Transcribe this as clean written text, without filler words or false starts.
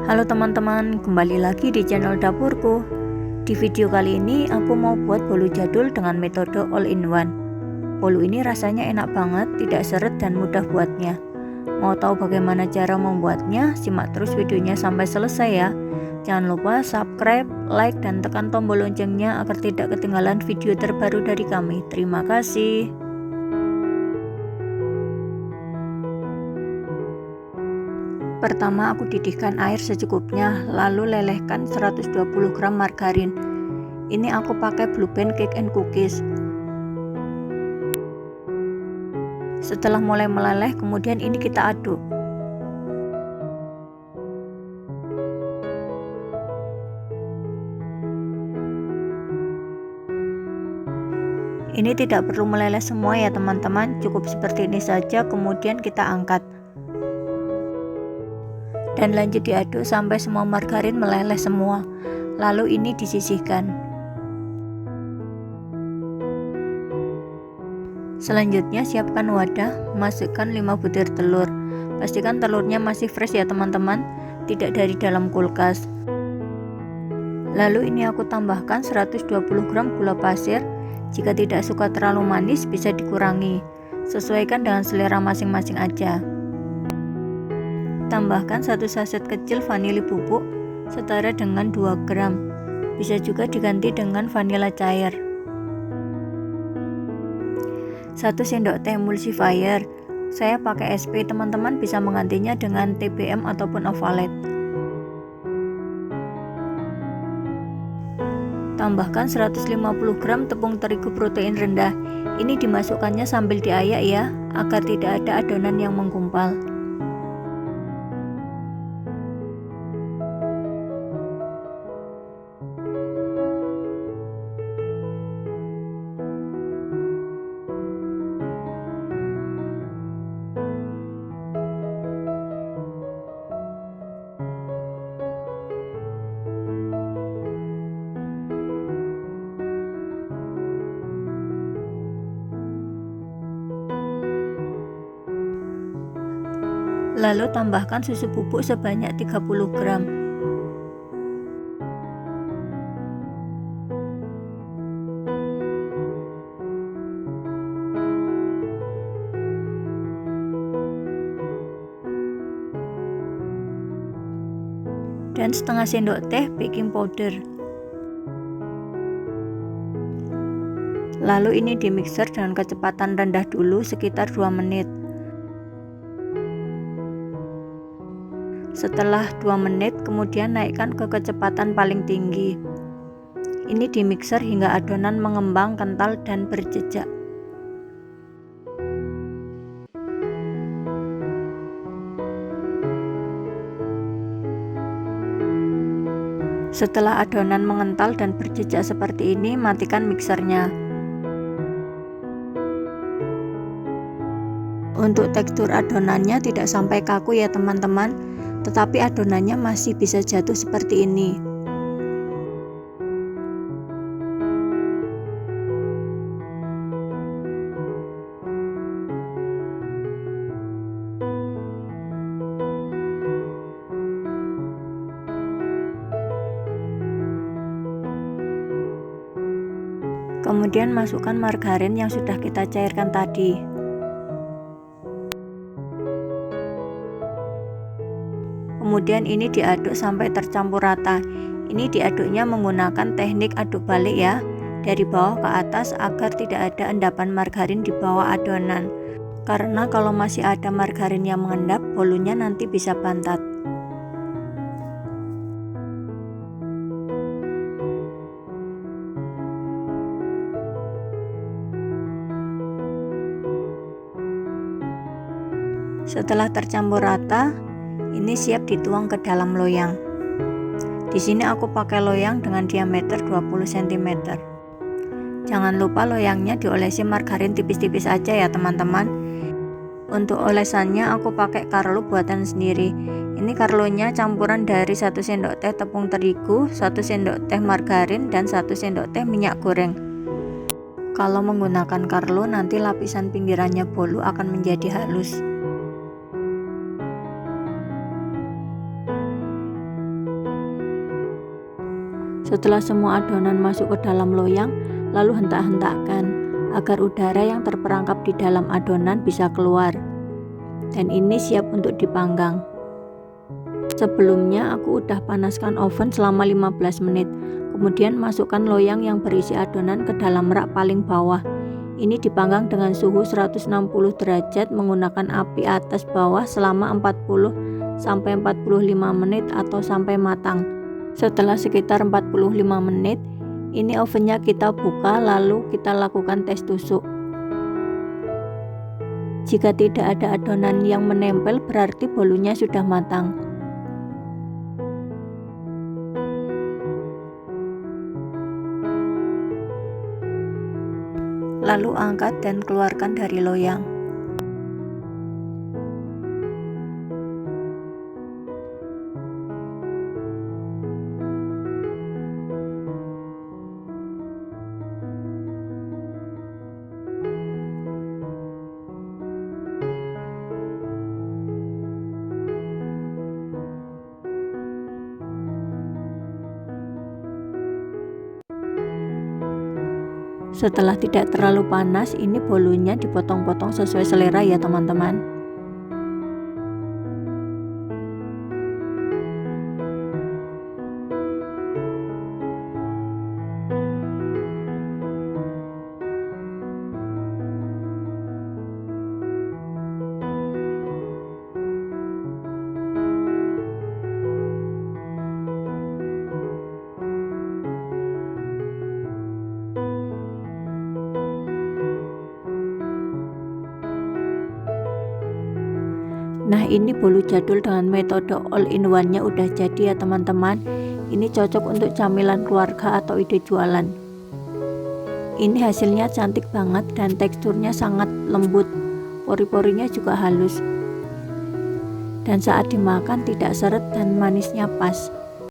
Halo teman-teman, kembali lagi di channel dapurku. Di video kali ini aku mau buat bolu jadul dengan metode all-in-one. Bolu ini rasanya enak banget, tidak seret dan mudah buatnya. Mau tahu bagaimana cara membuatnya? Simak terus videonya sampai selesai ya. Jangan lupa subscribe, like, dan tekan tombol loncengnya agar tidak ketinggalan video terbaru dari kami. Terima kasih. Pertama aku didihkan air secukupnya, lalu lelehkan 120 gram margarin. Ini aku pakai Blue Band Cake and Cookies. Setelah mulai meleleh, kemudian ini kita aduk. Ini tidak perlu meleleh semua ya teman-teman, cukup seperti ini saja, kemudian kita angkat. Dan lanjut diaduk sampai semua margarin meleleh semua. Lalu ini disisihkan. Selanjutnya siapkan wadah, masukkan 5 butir telur. Pastikan telurnya masih fresh ya teman-teman, tidak dari dalam kulkas. Lalu ini aku tambahkan 120 gram gula pasir. Jika tidak suka terlalu manis bisa dikurangi. Sesuaikan dengan selera masing-masing aja. Tambahkan 1 saset kecil vanili bubuk setara dengan 2 gram. Bisa juga diganti dengan vanila cair. 1 sendok teh emulsifier. Saya pakai SP, teman-teman bisa menggantinya dengan TBM ataupun Ovaltine. Tambahkan 150 gram tepung terigu protein rendah. Ini dimasukkannya sambil diayak ya, agar tidak ada adonan yang menggumpal. Lalu tambahkan susu bubuk sebanyak 30 gram. Dan setengah sendok teh baking powder. Lalu ini dimixer dengan kecepatan rendah dulu sekitar 2 menit. Setelah 2 menit, kemudian naikkan ke kecepatan paling tinggi. Ini dimixer hingga adonan mengembang, kental, dan berjejak. Setelah adonan mengental dan berjejak seperti ini, matikan mixernya. Untuk tekstur adonannya tidak sampai kaku ya teman-teman, tetapi adonannya masih bisa jatuh seperti ini. Kemudian masukkan margarin yang sudah kita cairkan tadi. Kemudian ini diaduk sampai tercampur rata. Ini diaduknya menggunakan teknik aduk balik ya, dari bawah ke atas agar tidak ada endapan margarin di bawah adonan. Karena kalau masih ada margarin yang mengendap, bolunya nanti bisa bantat. Setelah tercampur rata, ini siap dituang ke dalam loyang. Di sini aku pakai loyang dengan diameter 20 cm. Jangan lupa loyangnya diolesi margarin tipis-tipis aja ya teman-teman. Untuk olesannya aku pakai Carlo buatan sendiri. Ini Carlonya campuran dari 1 sendok teh tepung terigu, 1 sendok teh margarin, dan 1 sendok teh minyak goreng. Kalau menggunakan Carlo nanti lapisan pinggirannya bolu akan menjadi halus. Setelah semua adonan masuk ke dalam loyang, lalu hentak-hentakkan agar udara yang terperangkap di dalam adonan bisa keluar. Dan ini siap untuk dipanggang. Sebelumnya aku udah panaskan oven selama 15 menit. Kemudian masukkan loyang yang berisi adonan ke dalam rak paling bawah. Ini dipanggang dengan suhu 160 derajat menggunakan api atas bawah selama 40-45 menit atau sampai matang. Setelah sekitar 45 menit, ini ovennya kita buka lalu kita lakukan tes tusuk. Jika tidak ada adonan yang menempel berarti bolunya sudah matang. Lalu angkat dan keluarkan dari loyang. Setelah tidak terlalu panas, ini bolunya dipotong-potong sesuai selera ya teman-teman. Nah, ini bolu jadul dengan metode all in one-nya udah jadi ya teman-teman. Ini cocok untuk camilan keluarga atau ide jualan. Ini hasilnya cantik banget dan teksturnya sangat lembut. Pori-porinya juga halus. Dan saat dimakan tidak seret dan manisnya pas.